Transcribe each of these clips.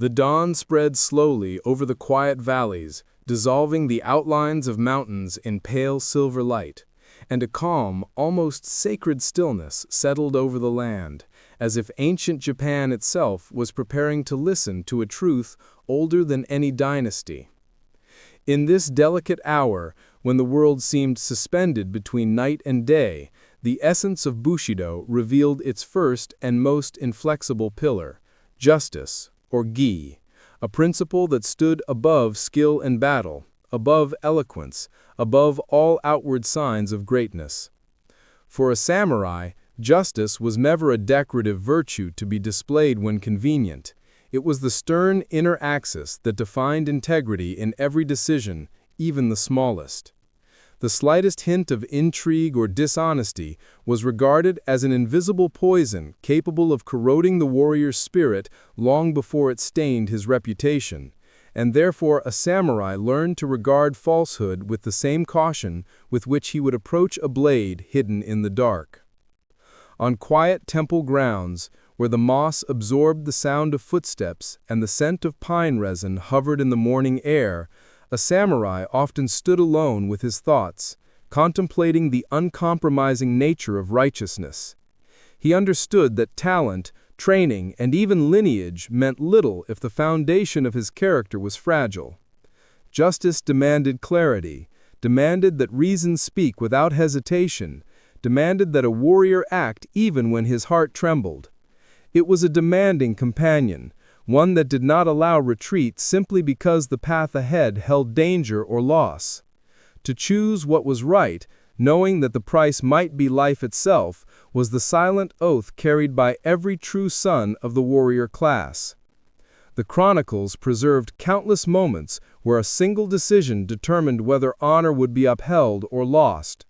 The dawn spread slowly over the quiet valleys, dissolving the outlines of mountains in pale silver light, and a calm, almost sacred stillness settled over the land, as if ancient Japan itself was preparing to listen to a truth older than any dynasty. In this delicate hour, when the world seemed suspended between night and day, the essence of Bushido revealed its first and most inflexible pillar, justice, or gi, a principle that stood above skill and battle, above eloquence, above all outward signs of greatness. For a samurai, justice was never a decorative virtue to be displayed when convenient. It was the stern inner axis that defined integrity in every decision, even the smallest. The slightest hint of intrigue or dishonesty was regarded as an invisible poison capable of corroding the warrior's spirit long before it stained his reputation, and therefore a samurai learned to regard falsehood with the same caution with which he would approach a blade hidden in the dark. On quiet temple grounds, where the moss absorbed the sound of footsteps and the scent of pine resin hovered in the morning air, a samurai often stood alone with his thoughts, contemplating the uncompromising nature of righteousness. He understood that talent, training, and even lineage meant little if the foundation of his character was fragile. Justice demanded clarity, demanded that reason speak without hesitation, demanded that a warrior act even when his heart trembled. It was a demanding companion, one that did not allow retreat simply because the path ahead held danger or loss. To choose what was right, knowing that the price might be life itself, was the silent oath carried by every true son of the warrior class. The chronicles preserved countless moments where a single decision determined whether honor would be upheld or lost.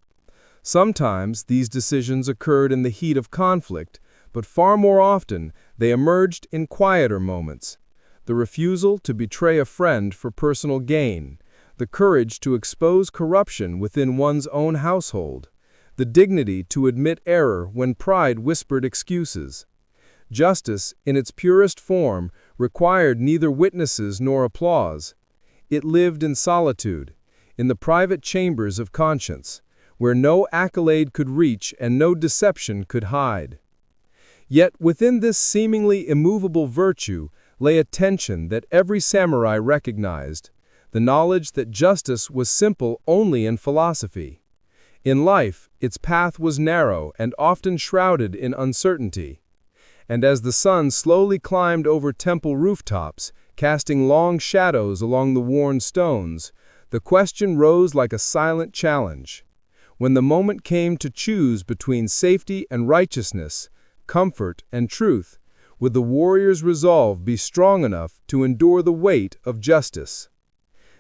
Sometimes these decisions occurred in the heat of conflict, but far more often they emerged in quieter moments. The refusal to betray a friend for personal gain, the courage to expose corruption within one's own household, the dignity to admit error when pride whispered excuses. Justice, in its purest form, required neither witnesses nor applause. It lived in solitude, in the private chambers of conscience, where no accolade could reach and no deception could hide. Yet within this seemingly immovable virtue lay a tension that every samurai recognized, the knowledge that justice was simple only in philosophy. In life, its path was narrow and often shrouded in uncertainty. And as the sun slowly climbed over temple rooftops, casting long shadows along the worn stones, the question rose like a silent challenge. When the moment came to choose between safety and righteousness, comfort and truth, would the warrior's resolve be strong enough to endure the weight of justice?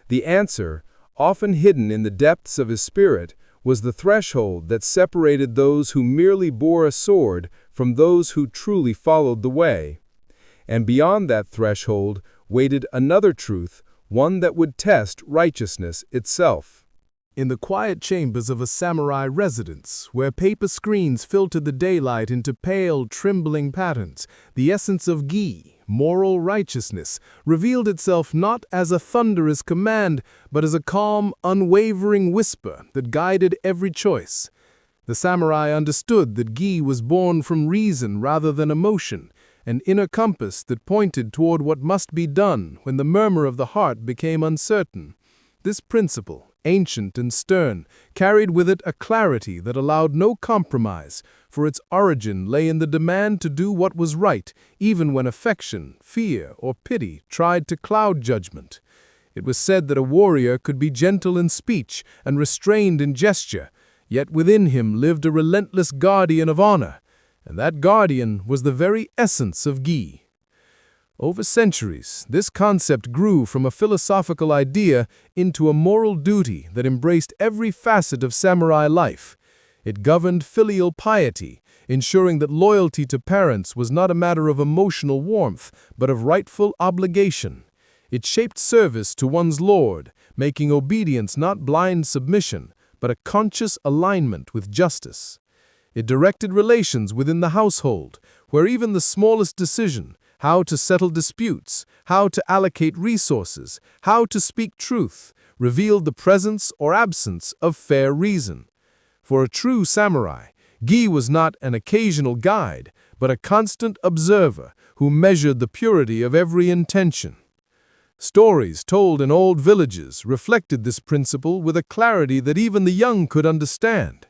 The answer, often hidden in the depths of his spirit, was the threshold that separated those who merely bore a sword from those who truly followed the way. And beyond that threshold waited another truth, one that would test righteousness itself. In the quiet chambers of a samurai residence, where paper screens filtered the daylight into pale, trembling patterns, the essence of gi, moral righteousness, revealed itself not as a thunderous command, but as a calm, unwavering whisper that guided every choice. The samurai understood that gi was born from reason rather than emotion, an inner compass that pointed toward what must be done when the murmur of the heart became uncertain. This principle, ancient and stern, carried with it a clarity that allowed no compromise, for its origin lay in the demand to do what was right, even when affection, fear, or pity tried to cloud judgment. It was said that a warrior could be gentle in speech and restrained in gesture, yet within him lived a relentless guardian of honor, and that guardian was the very essence of gi. Over centuries, this concept grew from a philosophical idea into a moral duty that embraced every facet of samurai life. It governed filial piety, ensuring that loyalty to parents was not a matter of emotional warmth, but of rightful obligation. It shaped service to one's lord, making obedience not blind submission, but a conscious alignment with justice. It directed relations within the household, where even the smallest decision, how to settle disputes, how to allocate resources, how to speak truth, revealed the presence or absence of fair reason. For a true samurai, gi was not an occasional guide, but a constant observer who measured the purity of every intention. Stories told in old villages reflected this principle with a clarity that even the young could understand.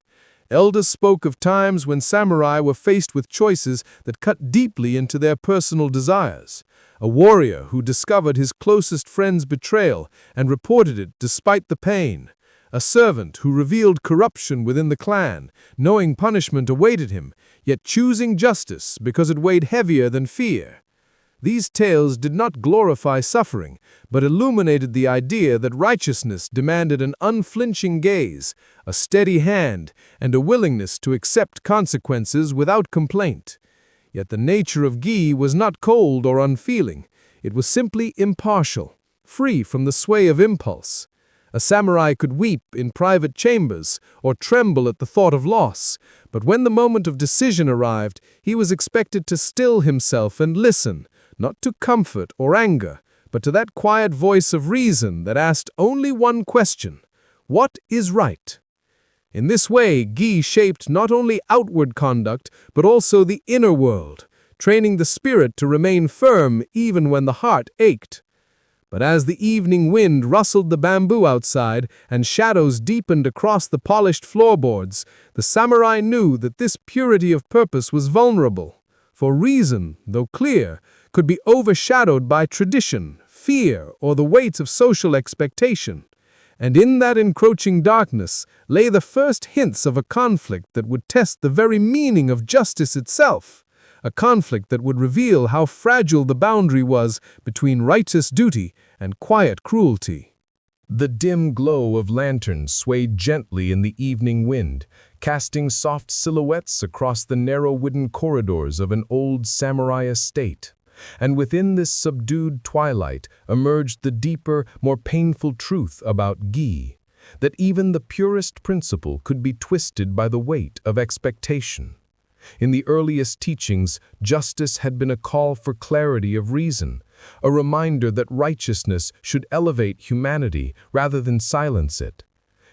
Elders spoke of times when samurai were faced with choices that cut deeply into their personal desires. A warrior who discovered his closest friend's betrayal and reported it despite the pain. A servant who revealed corruption within the clan, knowing punishment awaited him, yet choosing justice because it weighed heavier than fear. These tales did not glorify suffering, but illuminated the idea that righteousness demanded an unflinching gaze, a steady hand, and a willingness to accept consequences without complaint. Yet the nature of gi was not cold or unfeeling. It was simply impartial, free from the sway of impulse. A samurai could weep in private chambers or tremble at the thought of loss, but when the moment of decision arrived, he was expected to still himself and listen, not to comfort or anger, but to that quiet voice of reason that asked only one question: what is right? In this way, gi shaped not only outward conduct, but also the inner world, training the spirit to remain firm even when the heart ached. But as the evening wind rustled the bamboo outside and shadows deepened across the polished floorboards, the samurai knew that this purity of purpose was vulnerable. For reason, though clear, could be overshadowed by tradition, fear, or the weight of social expectation. And in that encroaching darkness lay the first hints of a conflict that would test the very meaning of justice itself. A conflict that would reveal how fragile the boundary was between righteous duty and quiet cruelty. The dim glow of lanterns swayed gently in the evening wind, casting soft silhouettes across the narrow wooden corridors of an old samurai estate. And within this subdued twilight emerged the deeper, more painful truth about gi, that even the purest principle could be twisted by the weight of expectation. In the earliest teachings, justice had been a call for clarity of reason, a reminder that righteousness should elevate humanity rather than silence it.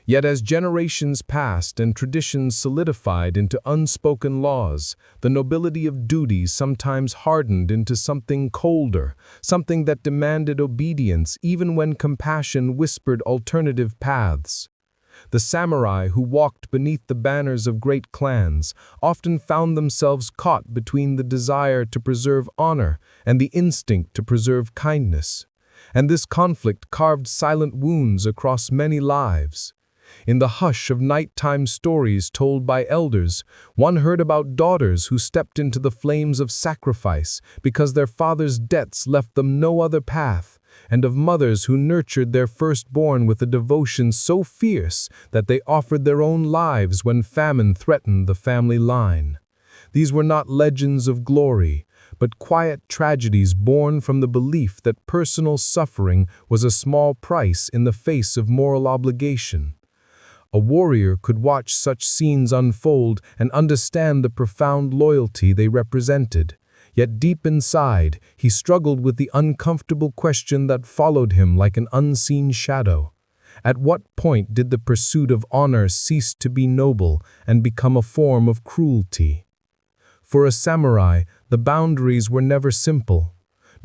Yet as generations passed and traditions solidified into unspoken laws, the nobility of duty sometimes hardened into something colder, something that demanded obedience even when compassion whispered alternative paths. The samurai who walked beneath the banners of great clans often found themselves caught between the desire to preserve honor and the instinct to preserve kindness. And this conflict carved silent wounds across many lives. In the hush of nighttime stories told by elders, one heard about daughters who stepped into the flames of sacrifice because their father's debts left them no other path, and of mothers who nurtured their firstborn with a devotion so fierce that they offered their own lives when famine threatened the family line. These were not legends of glory, but quiet tragedies born from the belief that personal suffering was a small price in the face of moral obligation. A warrior could watch such scenes unfold and understand the profound loyalty they represented. Yet deep inside, he struggled with the uncomfortable question that followed him like an unseen shadow. At what point did the pursuit of honor cease to be noble and become a form of cruelty? For a samurai, the boundaries were never simple.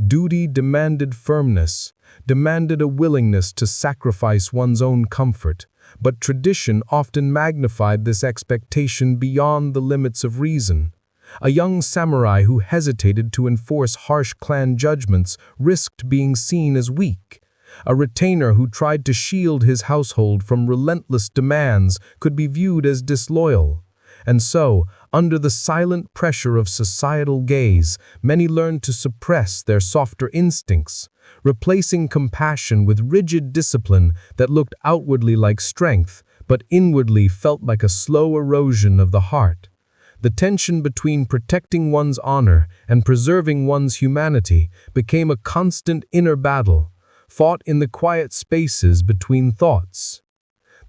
Duty demanded firmness, demanded a willingness to sacrifice one's own comfort, but tradition often magnified this expectation beyond the limits of reason. A young samurai who hesitated to enforce harsh clan judgments risked being seen as weak. A retainer who tried to shield his household from relentless demands could be viewed as disloyal. And so, under the silent pressure of societal gaze, many learned to suppress their softer instincts, replacing compassion with rigid discipline that looked outwardly like strength, but inwardly felt like a slow erosion of the heart. The tension between protecting one's honor and preserving one's humanity became a constant inner battle, fought in the quiet spaces between thoughts.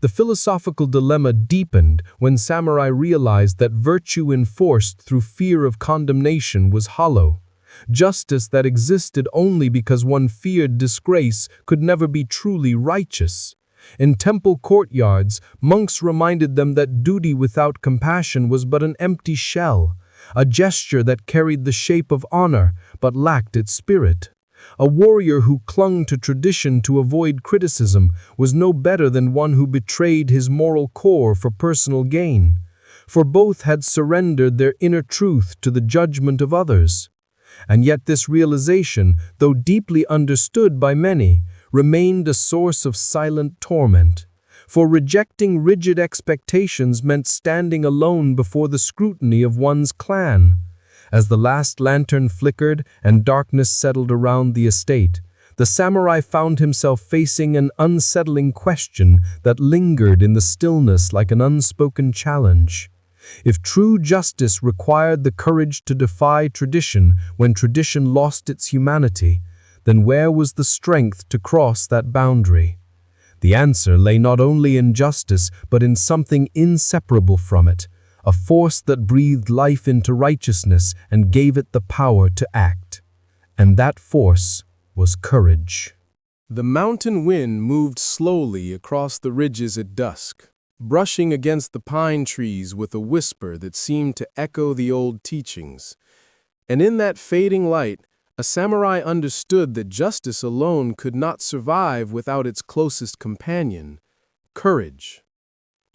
The philosophical dilemma deepened when samurai realized that virtue enforced through fear of condemnation was hollow. Justice that existed only because one feared disgrace could never be truly righteous. In temple courtyards, monks reminded them that duty without compassion was but an empty shell, a gesture that carried the shape of honor but lacked its spirit. A warrior who clung to tradition to avoid criticism was no better than one who betrayed his moral core for personal gain, for both had surrendered their inner truth to the judgment of others. And yet this realization, though deeply understood by many, remained a source of silent torment. For rejecting rigid expectations meant standing alone before the scrutiny of one's clan. As the last lantern flickered and darkness settled around the estate, the samurai found himself facing an unsettling question that lingered in the stillness like an unspoken challenge. If true justice required the courage to defy tradition when tradition lost its humanity, then where was the strength to cross that boundary? The answer lay not only in justice, but in something inseparable from it, a force that breathed life into righteousness and gave it the power to act. And that force was courage. The mountain wind moved slowly across the ridges at dusk, brushing against the pine trees with a whisper that seemed to echo the old teachings. And in that fading light, a samurai understood that justice alone could not survive without its closest companion, courage.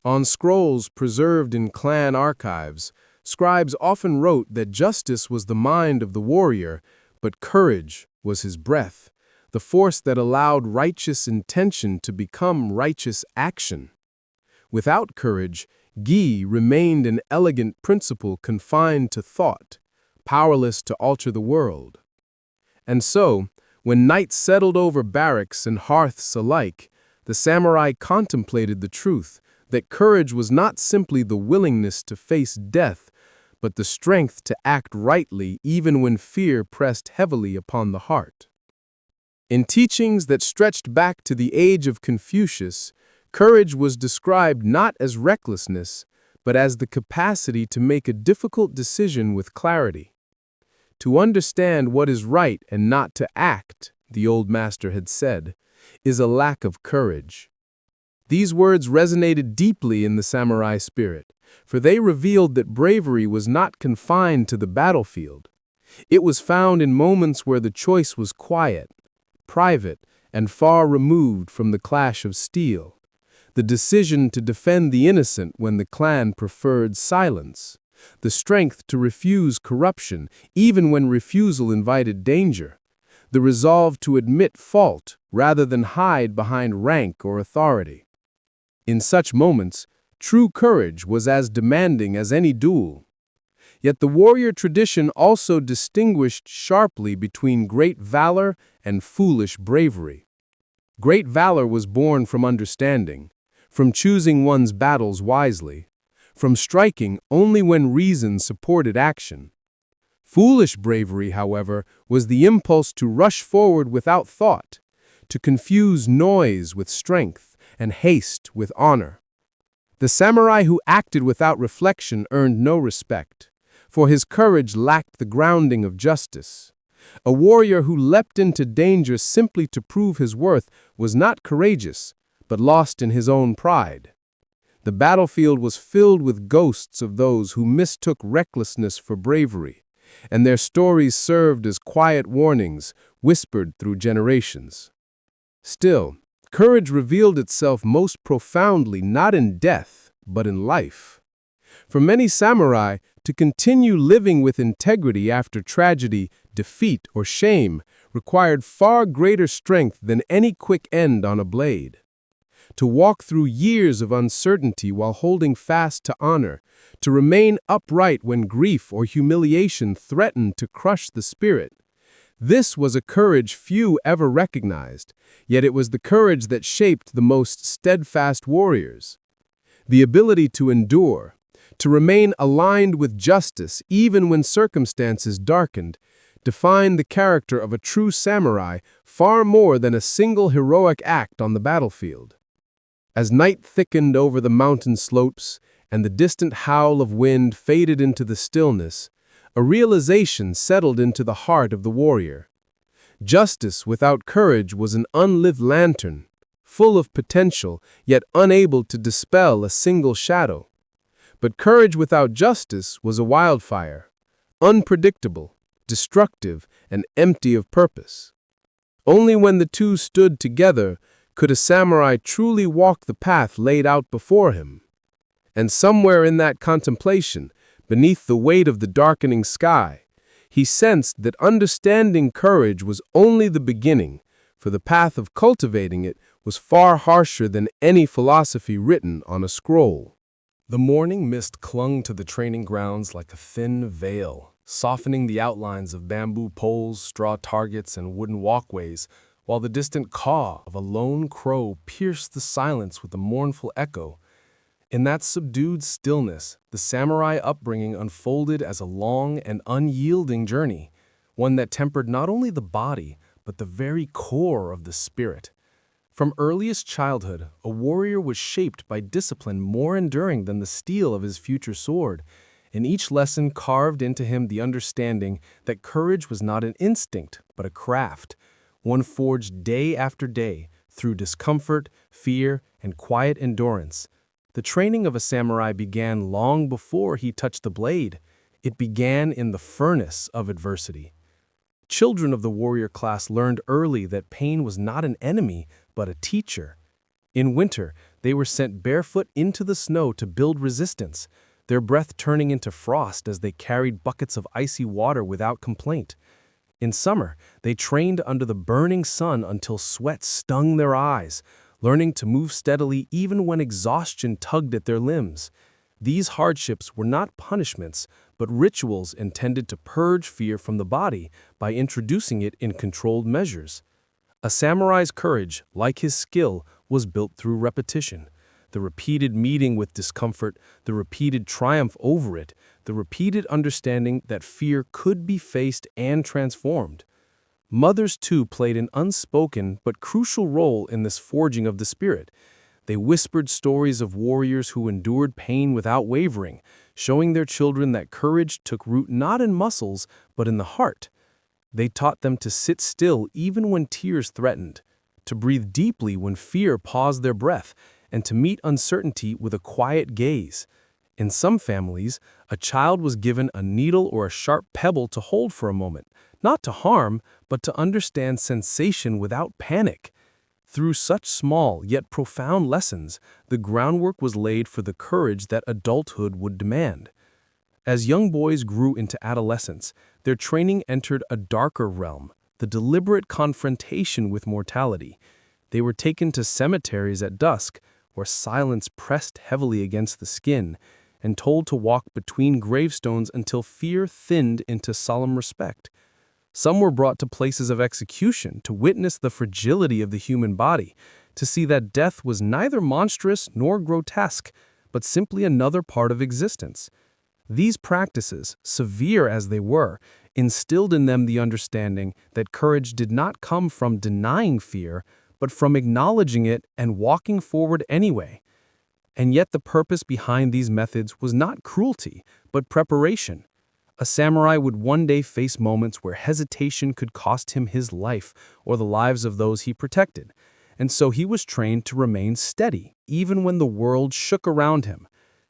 On scrolls preserved in clan archives, scribes often wrote that justice was the mind of the warrior, but courage was his breath, the force that allowed righteous intention to become righteous action. Without courage, gi remained an elegant principle confined to thought, powerless to alter the world. And so, when night settled over barracks and hearths alike, the samurai contemplated the truth that courage was not simply the willingness to face death, but the strength to act rightly even when fear pressed heavily upon the heart. In teachings that stretched back to the age of Confucius, courage was described not as recklessness, but as the capacity to make a difficult decision with clarity. To understand what is right and not to act, the old master had said, is a lack of courage. These words resonated deeply in the samurai spirit, for they revealed that bravery was not confined to the battlefield. It was found in moments where the choice was quiet, private, and far removed from the clash of steel. The decision to defend the innocent when the clan preferred silence. The strength to refuse corruption, even when refusal invited danger. The resolve to admit fault rather than hide behind rank or authority. In such moments, true courage was as demanding as any duel. Yet the warrior tradition also distinguished sharply between great valor and foolish bravery. Great valor was born from understanding, from choosing one's battles wisely, from striking only when reason supported action. Foolish bravery, however, was the impulse to rush forward without thought, to confuse noise with strength and haste with honor. The samurai who acted without reflection earned no respect, for his courage lacked the grounding of justice. A warrior who leapt into danger simply to prove his worth was not courageous, but lost in his own pride. The battlefield was filled with ghosts of those who mistook recklessness for bravery, and their stories served as quiet warnings whispered through generations. Still, courage revealed itself most profoundly not in death, but in life. For many samurai, to continue living with integrity after tragedy, defeat, or shame required far greater strength than any quick end on a blade. To walk through years of uncertainty while holding fast to honor, to remain upright when grief or humiliation threatened to crush the spirit. This was a courage few ever recognized, yet it was the courage that shaped the most steadfast warriors. The ability to endure, to remain aligned with justice even when circumstances darkened, defined the character of a true samurai far more than a single heroic act on the battlefield. As night thickened over the mountain slopes and the distant howl of wind faded into the stillness, A realization settled into the heart of the warrior. Justice without courage was an unlit lantern, full of potential, yet unable to dispel a single shadow. But courage without justice was a wildfire, unpredictable, destructive, and empty of purpose. Only when the two stood together could a samurai truly walk the path laid out before him. And somewhere in that contemplation, beneath the weight of the darkening sky, he sensed that understanding courage was only the beginning, for the path of cultivating it was far harsher than any philosophy written on a scroll. The morning mist clung to the training grounds like a thin veil, softening the outlines of bamboo poles, straw targets, and wooden walkways, while the distant caw of a lone crow pierced the silence with a mournful echo. In that subdued stillness, the samurai upbringing unfolded as a long and unyielding journey, one that tempered not only the body, but the very core of the spirit. From earliest childhood, a warrior was shaped by discipline more enduring than the steel of his future sword, and each lesson carved into him the understanding that courage was not an instinct, but a craft, one forged day after day through discomfort, fear, and quiet endurance. The training of a samurai began long before he touched the blade. It began in the furnace of adversity. Children of the warrior class learned early that pain was not an enemy, but a teacher. In winter, they were sent barefoot into the snow to build resistance, their breath turning into frost as they carried buckets of icy water without complaint. In summer, they trained under the burning sun until sweat stung their eyes, learning to move steadily even when exhaustion tugged at their limbs. These hardships were not punishments, but rituals intended to purge fear from the body by introducing it in controlled measures. A samurai's courage, like his skill, was built through repetition. The repeated meeting with discomfort, the repeated triumph over it, the repeated understanding that fear could be faced and transformed. Mothers, too, played an unspoken but crucial role in this forging of the spirit. They whispered stories of warriors who endured pain without wavering, showing their children that courage took root not in muscles, but in the heart. They taught them to sit still even when tears threatened, to breathe deeply when fear paused their breath, and to meet uncertainty with a quiet gaze. In some families, a child was given a needle or a sharp pebble to hold for a moment, not to harm, but to understand sensation without panic. Through such small yet profound lessons, the groundwork was laid for the courage that adulthood would demand. As young boys grew into adolescence, their training entered a darker realm, the deliberate confrontation with mortality. They were taken to cemeteries at dusk, where silence pressed heavily against the skin, and told to walk between gravestones until fear thinned into solemn respect. Some were brought to places of execution to witness the fragility of the human body, to see that death was neither monstrous nor grotesque, but simply another part of existence. These practices, severe as they were, instilled in them the understanding that courage did not come from denying fear, but from acknowledging it and walking forward anyway. And yet the purpose behind these methods was not cruelty, but preparation. A samurai would one day face moments where hesitation could cost him his life or the lives of those he protected, and so he was trained to remain steady, even when the world shook around him.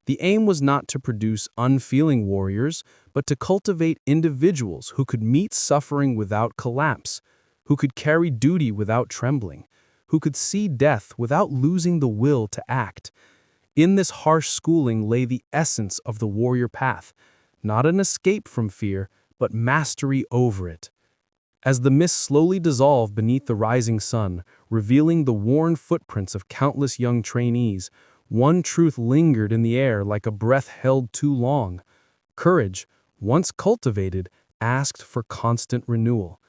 The aim was not to produce unfeeling warriors, but to cultivate individuals who could meet suffering without collapse, who could carry duty without trembling, who could see death without losing the will to act. In this harsh schooling lay the essence of the warrior path, not an escape from fear, but mastery over it. As the mist slowly dissolved beneath the rising sun, revealing the worn footprints of countless young trainees, one truth lingered in the air like a breath held too long. Courage, once cultivated, asked for constant renewal.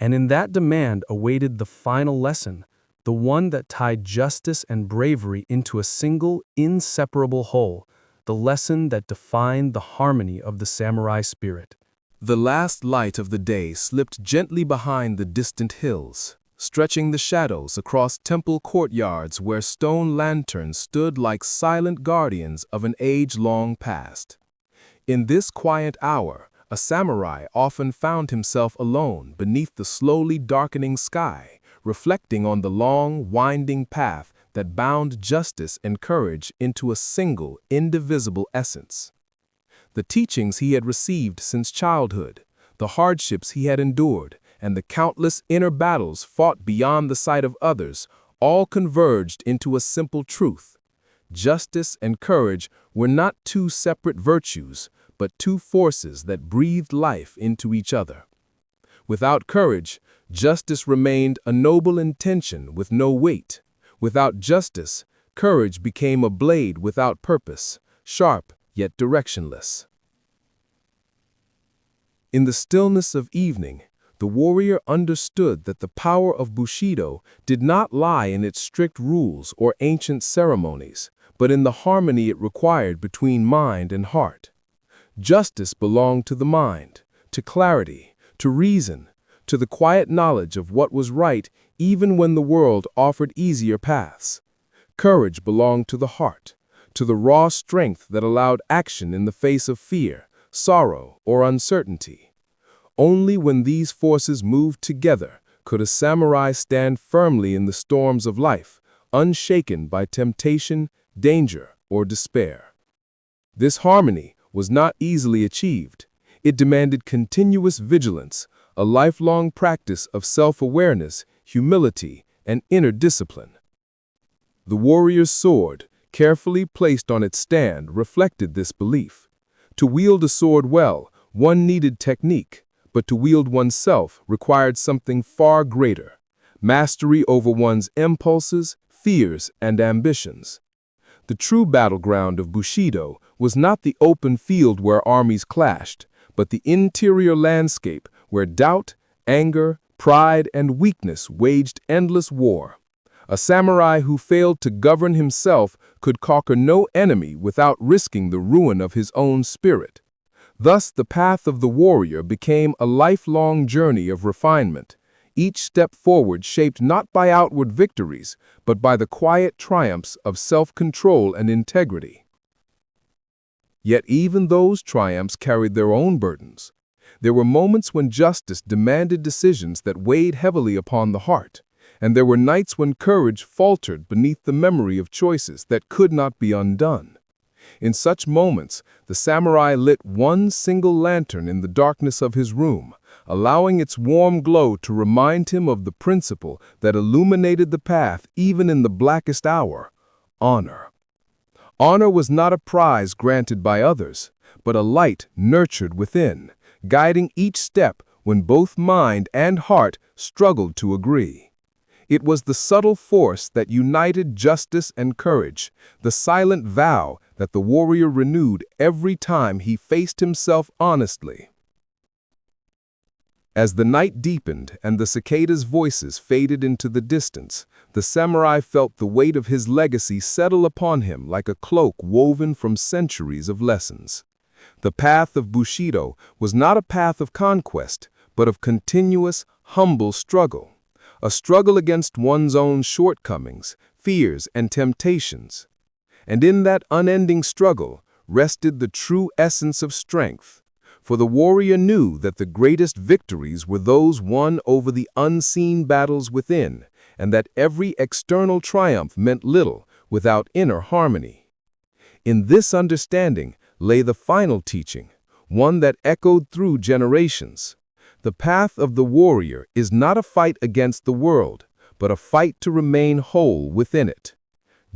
And in that demand awaited the final lesson, the one that tied justice and bravery into a single, inseparable whole, the lesson that defined the harmony of the samurai spirit. The last light of the day slipped gently behind the distant hills, stretching the shadows across temple courtyards where stone lanterns stood like silent guardians of an age long past. In this quiet hour, A samurai often found himself alone beneath the slowly darkening sky, reflecting on the long, winding path that bound justice and courage into a single, indivisible essence. The teachings he had received since childhood, the hardships he had endured, and the countless inner battles fought beyond the sight of others all converged into a simple truth. Justice and courage were not two separate virtues, but two forces that breathed life into each other. Without courage, justice remained a noble intention with no weight. Without justice, courage became a blade without purpose, sharp yet directionless. In the stillness of evening, the warrior understood that the power of Bushido did not lie in its strict rules or ancient ceremonies, but in the harmony it required between mind and heart. Justice belonged to the mind, to clarity, to reason, to the quiet knowledge of what was right even when the world offered easier paths. Courage belonged to the heart, to the raw strength that allowed action in the face of fear, sorrow, or uncertainty. Only when these forces moved together could a samurai stand firmly in the storms of life, unshaken by temptation, danger, or despair. This harmony was not easily achieved. It demanded continuous vigilance, a lifelong practice of self-awareness, humility, and inner discipline. The warrior's sword, carefully placed on its stand, reflected this belief. To wield a sword well, one needed technique, but to wield oneself required something far greater: mastery over one's impulses, fears, and ambitions. The true battleground of Bushido was not the open field where armies clashed, but the interior landscape where doubt, anger, pride, and weakness waged endless war. A samurai who failed to govern himself could conquer no enemy without risking the ruin of his own spirit. Thus, the path of the warrior became a lifelong journey of refinement, each step forward shaped not by outward victories, but by the quiet triumphs of self-control and integrity. Yet even those triumphs carried their own burdens. There were moments when justice demanded decisions that weighed heavily upon the heart, and there were nights when courage faltered beneath the memory of choices that could not be undone. In such moments, the samurai lit one single lantern in the darkness of his room, allowing its warm glow to remind him of the principle that illuminated the path even in the blackest hour: honor. Honor was not a prize granted by others, but a light nurtured within, guiding each step when both mind and heart struggled to agree. It was the subtle force that united justice and courage, the silent vow that the warrior renewed every time he faced himself honestly. As the night deepened and the cicadas' voices faded into the distance, the samurai felt the weight of his legacy settle upon him like a cloak woven from centuries of lessons. The path of Bushido was not a path of conquest, but of continuous, humble struggle. A struggle against one's own shortcomings, fears, and temptations. And in that unending struggle rested the true essence of strength. For the warrior knew that the greatest victories were those won over the unseen battles within, and that every external triumph meant little without inner harmony. In this understanding lay the final teaching, one that echoed through generations. The path of the warrior is not a fight against the world, but a fight to remain whole within it.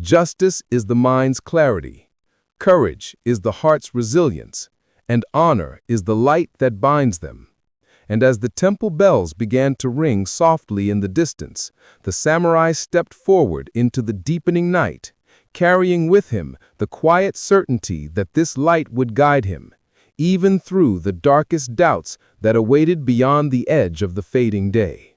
Justice is the mind's clarity, courage is the heart's resilience, and honor is the light that binds them. And as the temple bells began to ring softly in the distance, the samurai stepped forward into the deepening night, carrying with him the quiet certainty that this light would guide him, even through the darkest doubts that awaited beyond the edge of the fading day.